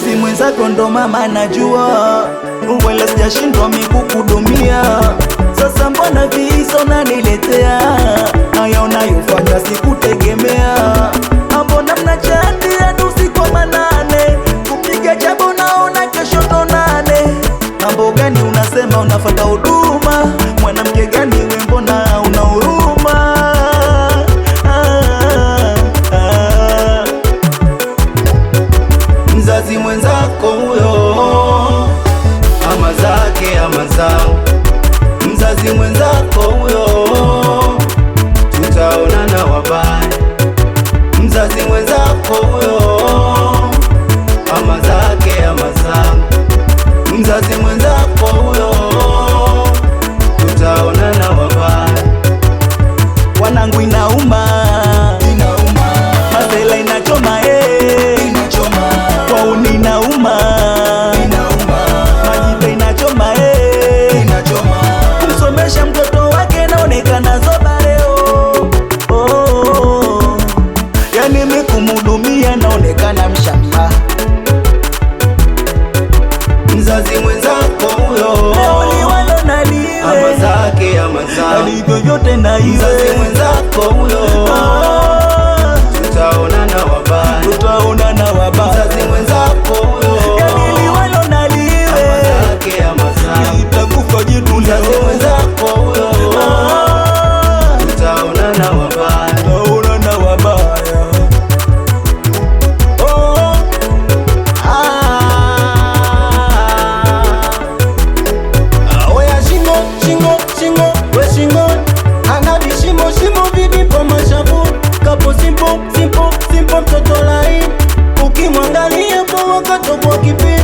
mzazi mwenzako ndo mama najua, wala sijashindwa mikukudumia. Sasa mbona viso naniletea, haya unayofanya sikutegemea. Mbona mnachati hadi usiku wa manane, kupiga chabo naona kesho tonane. Mambo gani unasema unafata huduma, mwanamke gani we mbona una huruma? Mzazi mwenzako huyo, ama zake ama zao. Mzazi mwenzako huyo, tutaonana wabaya. Mzazi mwenzako huyo, ama zake ama zao. Mzazi mwenzako huyo, tutaonana wabaya. Wanangu inauma, masela inachoma, kwauni inauma, majipe inachoma, kumsomesha mtoto wake naonekana zoba leo. Yani mikumudumia naonekana mshamba. Mzazi mwenzako huyo, leo liwalo na liwe, ama zake ama zao, alivyo vyote na iwe. Mzazi mwenzako huyo, tutaonana wabaya, tutaonana wabaya. Mzazi mwenzako huyo, yani liwalo na liwe, ama zake ama zao, itakufa jitu. Mzazi mwenzako huyo, tutaonana wabaya, tutaonana wabaya. Simple mtoto lai, ukimwangalia kwa wakati kwa kipi